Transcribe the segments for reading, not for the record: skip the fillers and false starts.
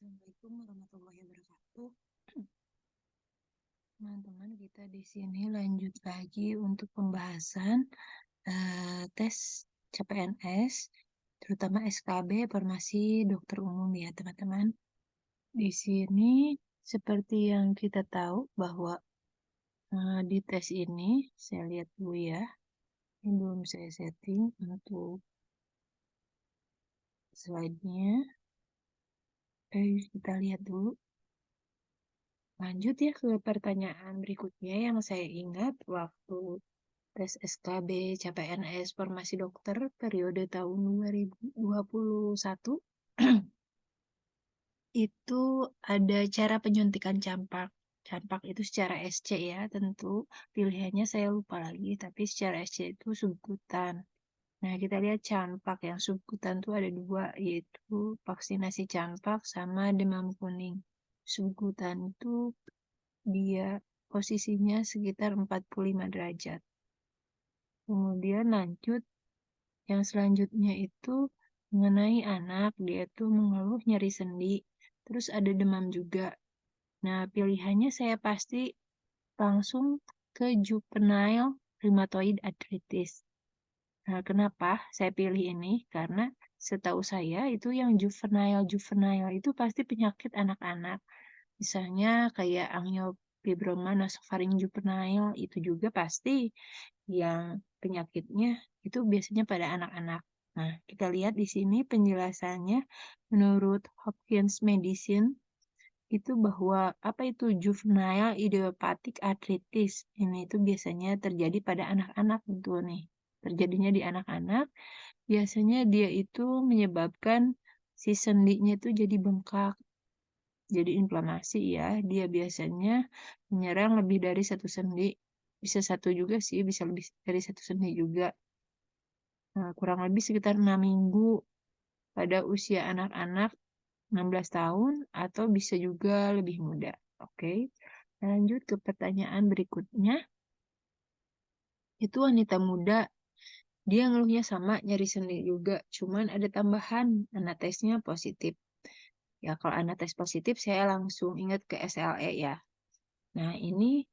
Assalamualaikum warahmatullahi wabarakatuh. Teman-teman, kita di sini lanjut lagi untuk pembahasan tes CPNS, terutama SKB Farmasi Dokter Umum ya, teman-teman. Di sini seperti yang kita tahu bahwa di tes ini, saya lihat dulu ya. Ini belum saya setting untuk slide-nya. Kita lihat dulu. Lanjut ya ke pertanyaan berikutnya yang saya ingat waktu tes SKB CPNS Farmasi Dokter periode tahun 2021 itu ada cara penyuntikan campak. Campak itu secara SC ya, tentu pilihannya saya lupa lagi, tapi secara SC itu subkutan. Nah, kita lihat campak yang subkutan itu ada dua, yaitu vaksinasi campak sama demam kuning. Subkutan itu dia posisinya sekitar 45 derajat. Kemudian lanjut, yang selanjutnya itu mengenai anak, dia tuh mengeluh nyeri sendi, terus ada demam juga. Nah, pilihannya saya pasti langsung ke juvenile rheumatoid arthritis. Nah, kenapa saya pilih ini? Karena setahu saya itu yang juvenile itu pasti penyakit anak-anak. Misalnya kayak angiofibroma nasofaring juvenile itu juga pasti yang penyakitnya itu biasanya pada anak-anak. Nah, kita lihat di sini penjelasannya menurut Hopkins Medicine itu bahwa apa itu juvenile idiopathic arthritis. Ini itu biasanya terjadi pada anak-anak gitu nih. Terjadinya di anak-anak, biasanya dia itu menyebabkan si sendinya itu jadi bengkak, jadi inflamasi ya. Dia biasanya menyerang lebih dari satu sendi. Bisa satu juga sih, bisa lebih dari satu sendi juga. Nah, kurang lebih sekitar 6 minggu pada usia anak-anak 16 tahun atau bisa juga lebih muda. Oke. Lanjut ke pertanyaan berikutnya. Itu wanita muda, dia ngeluhnya sama nyeri sendi juga, cuman ada tambahan anatesnya positif. Ya, kalau anates positif saya langsung ingat ke SLE ya. Nah, ini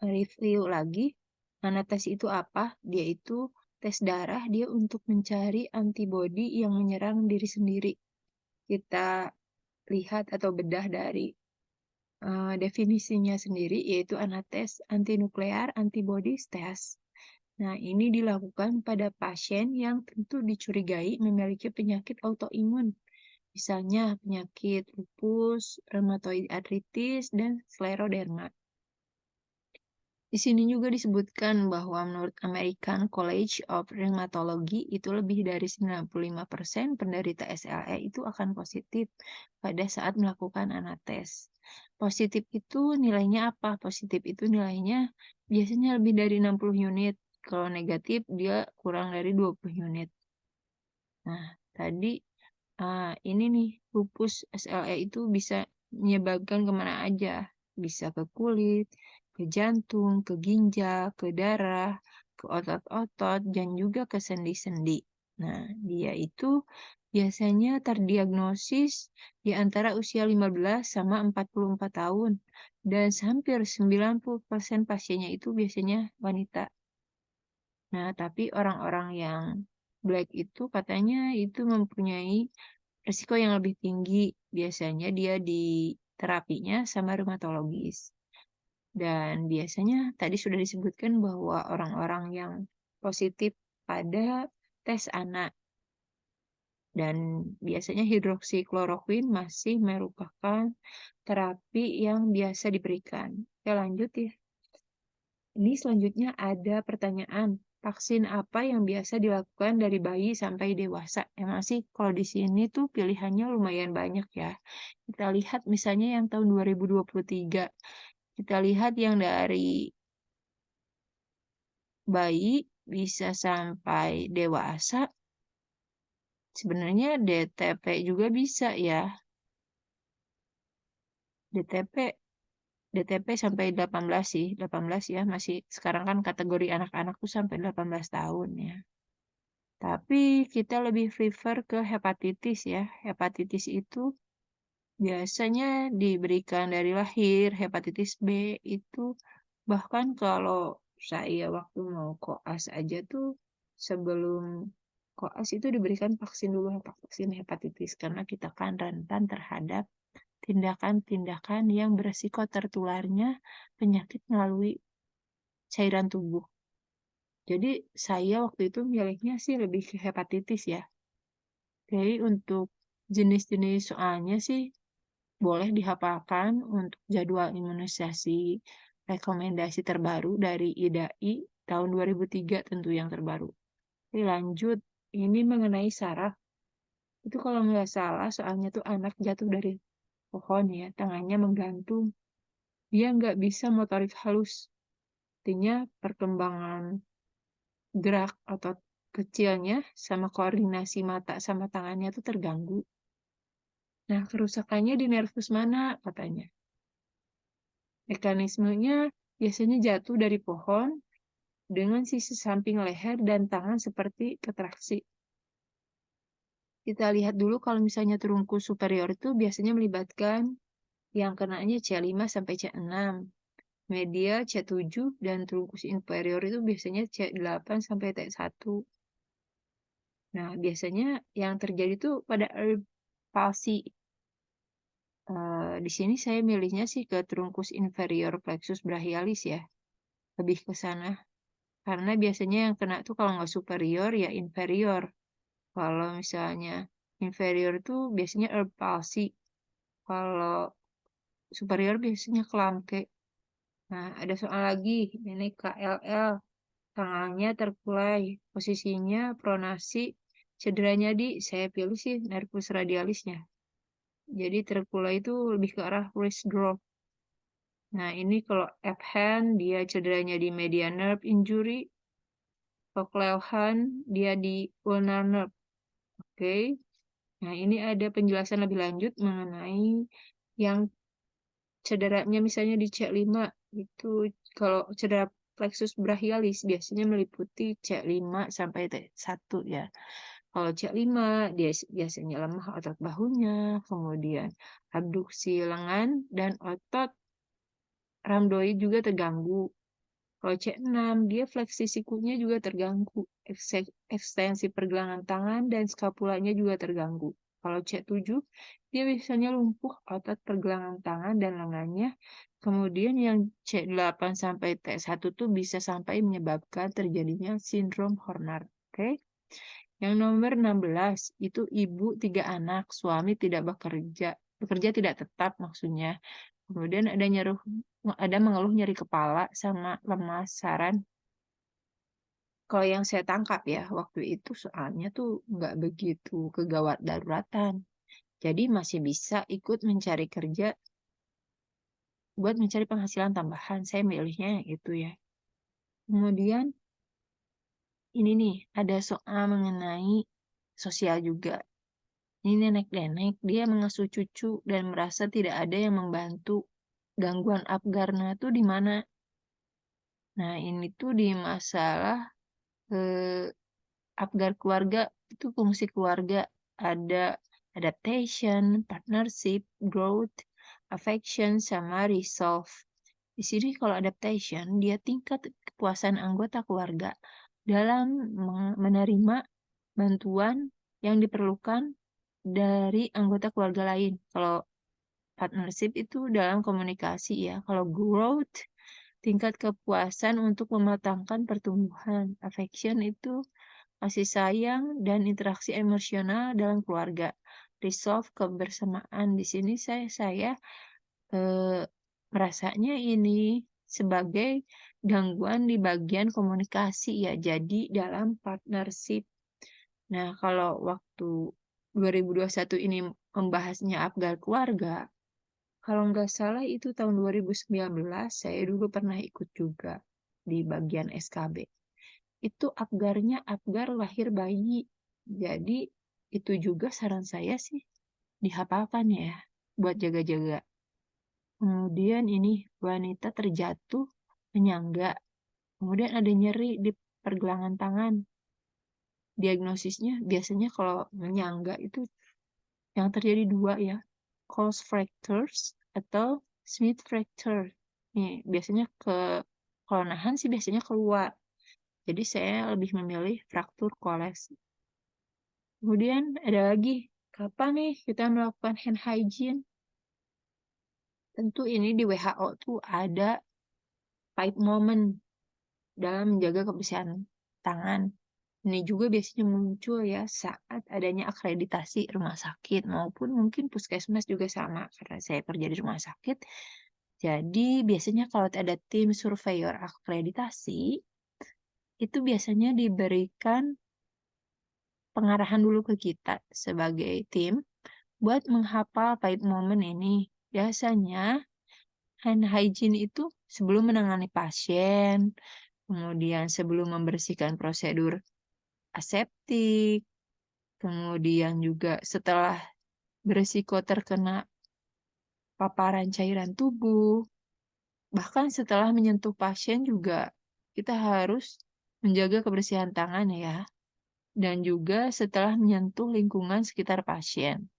review lagi. Anates itu apa? Dia itu tes darah dia untuk mencari antibodi yang menyerang diri sendiri. Kita lihat atau bedah dari definisinya sendiri, yaitu anates antinuklear antibodies test. Nah, ini dilakukan pada pasien yang tentu dicurigai memiliki penyakit autoimun. Misalnya penyakit lupus, rheumatoid arthritis, dan skleroderma. Di sini juga disebutkan bahwa menurut American College of Rheumatology itu lebih dari 95% penderita SLE itu akan positif pada saat melakukan anates. Positif itu nilainya apa? Positif itu nilainya biasanya lebih dari 60 unit. Kalau negatif dia kurang dari 20 unit. Nah, tadi ini nih lupus SLE itu bisa menyebabkan kemana aja. Bisa ke kulit, ke jantung, ke ginjal, ke darah, ke otot-otot, dan juga ke sendi-sendi. Nah, dia itu biasanya terdiagnosis di antara usia 15 sama 44 tahun. Dan hampir 90% pasiennya itu biasanya wanita. Nah, tapi orang-orang yang black itu katanya itu mempunyai risiko yang lebih tinggi. Biasanya dia di terapinya sama rheumatologis. Dan biasanya tadi sudah disebutkan bahwa orang-orang yang positif pada tes anak dan biasanya hidroksikloroquin masih merupakan terapi yang biasa diberikan. Oke, lanjut ya. Ini selanjutnya ada pertanyaan, vaksin apa yang biasa dilakukan dari bayi sampai dewasa? Emang sih kalau di sini tuh pilihannya lumayan banyak ya. Kita lihat misalnya yang tahun 2023. Kita lihat yang dari bayi bisa sampai dewasa. Sebenarnya DTP juga bisa ya. DTP sampai 18 sih, 18 ya, masih sekarang kan kategori anak-anak tuh sampai 18 tahun ya. Tapi kita lebih prefer ke hepatitis ya. Hepatitis itu Biasanya diberikan dari lahir, hepatitis B itu bahkan kalau saya waktu mau koas aja tuh, sebelum koas itu diberikan vaksin dulu, vaksin hepatitis, karena kita kan rentan terhadap tindakan-tindakan yang beresiko tertularnya penyakit melalui cairan tubuh. Jadi saya waktu itu milihnya sih lebih ke hepatitis ya. Jadi untuk jenis-jenis soalnya sih boleh dihafalkan untuk jadwal imunisasi rekomendasi terbaru dari IDAI tahun 2003 tentu yang terbaru. Oke, lanjut. Ini mengenai saraf. Itu kalau nggak salah soalnya tuh anak jatuh dari pohon ya, tangannya menggantung. Dia nggak bisa motorik halus. Artinya perkembangan gerak otot kecilnya sama koordinasi mata sama tangannya tuh terganggu. Nah, kerusakannya di nervus mana katanya? Mekanismenya biasanya jatuh dari pohon dengan sisi samping leher dan tangan seperti ketraksi. Kita lihat dulu kalau misalnya trunkus superior itu biasanya melibatkan yang kenanya C5 sampai C6, media C7, dan trunkus inferior itu biasanya C8 sampai T1. Nah, biasanya yang terjadi tuh pada Earth palsy. Di sini saya milihnya sih ke trunkus inferior plexus brachialis ya, lebih ke sana. Karena biasanya yang kena tuh kalau nggak superior ya inferior. Kalau misalnya inferior tuh biasanya Earth palsy. Kalau superior biasanya kelamke. Nah, ada soal lagi, ini KLL. Tangannya terkulai, posisinya pronasi, cederanya saya pilih sih nervus radialisnya. Jadi terkulai itu lebih ke arah wrist drop. Nah, ini kalau F-hand, dia cederanya di median nerve injury. Cochlear hand, dia di ulnar nerve. Oke. Nah, ini ada penjelasan lebih lanjut mengenai yang cederanya misalnya di C5. Itu kalau cedera plexus brachialis biasanya meliputi C5 sampai T1 ya. Kalau C5 dia biasanya lemah otot bahunya, kemudian abduksi lengan dan otot rhamdoid juga terganggu. Kalau C6 dia fleksi sikunya juga terganggu, ekstensi pergelangan tangan dan skapulanya juga terganggu. Kalau C7 dia biasanya lumpuh otot pergelangan tangan dan lengannya. Kemudian yang C8 sampai T1 tuh bisa sampai menyebabkan terjadinya sindrom Horner. Oke. Yang nomor 16 itu ibu 3 anak, suami tidak bekerja. Bekerja tidak tetap maksudnya. Kemudian ada mengeluh nyeri kepala sama lemas saran. Kalau yang saya tangkap ya, waktu itu soalnya tuh nggak begitu kegawat daruratan. Jadi masih bisa ikut mencari kerja buat mencari penghasilan tambahan. Saya milihnya yang itu ya. Kemudian ini nih, ada soal mengenai sosial juga. Ini nenek-nenek, dia mengasuh cucu dan merasa tidak ada yang membantu. Gangguan Apgarna tuh di mana? Nah, ini tuh di masalah eh, Apgar keluarga, itu fungsi keluarga. Ada adaptation, partnership, growth, affection, sama resolve. Di sini kalau adaptation, dia tingkat kepuasan anggota keluarga dalam menerima bantuan yang diperlukan dari anggota keluarga lain. Kalau partnership itu dalam komunikasi ya. Kalau growth, tingkat kepuasan untuk mematangkan pertumbuhan. Affection itu kasih sayang dan interaksi emosional dalam keluarga. Resolve kebersamaan. Di sini saya eh, merasanya ini sebagai gangguan di bagian komunikasi ya. Jadi dalam partnership. Nah, kalau waktu 2021 ini membahasnya Apgar keluarga, kalau nggak salah itu tahun 2019, saya dulu pernah ikut juga di bagian SKB. Itu Apgarnya Apgar lahir bayi. Jadi itu juga saran saya sih dihafalkan ya buat jaga-jaga. Kemudian ini wanita terjatuh menyangga. Kemudian ada nyeri di pergelangan tangan. Diagnosisnya biasanya kalau menyangga itu yang terjadi dua ya. Coles fractures atau Smith fracture. Nih, biasanya kalau nahan sih biasanya keluar. Jadi saya lebih memilih fraktur Coles. Kemudian ada lagi, kapan nih kita melakukan hand hygiene? Tentu ini di WHO tuh ada 5 moment dalam menjaga kebersihan tangan. Ini juga biasanya muncul ya saat adanya akreditasi rumah sakit maupun mungkin puskesmas juga sama karena saya kerja di rumah sakit. Jadi biasanya kalau ada tim surveyor akreditasi, itu biasanya diberikan pengarahan dulu ke kita sebagai tim buat menghafal pahit momen ini. Biasanya hand hygiene itu sebelum menangani pasien, kemudian sebelum membersihkan prosedur aseptik, kemudian juga setelah beresiko terkena paparan cairan tubuh, bahkan setelah menyentuh pasien juga kita harus menjaga kebersihan tangan ya, dan juga setelah menyentuh lingkungan sekitar pasien.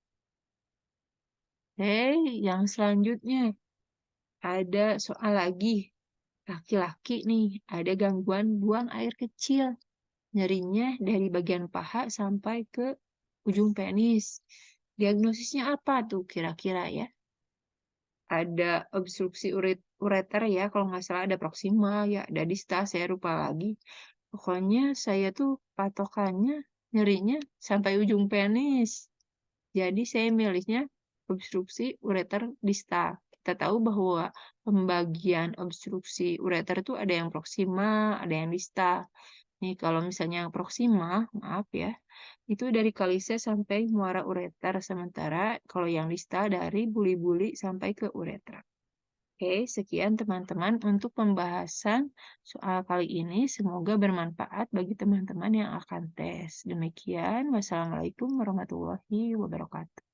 Oke, yang selanjutnya ada soal lagi. Laki-laki nih, ada gangguan buang air kecil. Nyerinya dari bagian paha sampai ke ujung penis. Diagnosisnya apa tuh kira-kira ya? Ada obstruksi ureter ya, kalau nggak salah ada proksimal ya, ada distal, saya lupa lagi. Pokoknya saya tuh patokannya nyerinya sampai ujung penis. Jadi saya milihnya obstruksi ureter distal. Kita tahu bahwa pembagian obstruksi ureter itu ada yang proksimal, ada yang distal. Nih kalau misalnya yang proksimal, maaf ya, itu dari kalises sampai muara ureter, sementara kalau yang distal dari buli-buli sampai ke uretra. Oke, sekian teman-teman untuk pembahasan soal kali ini. Semoga bermanfaat bagi teman-teman yang akan tes. Demikian, wassalamualaikum warahmatullahi wabarakatuh.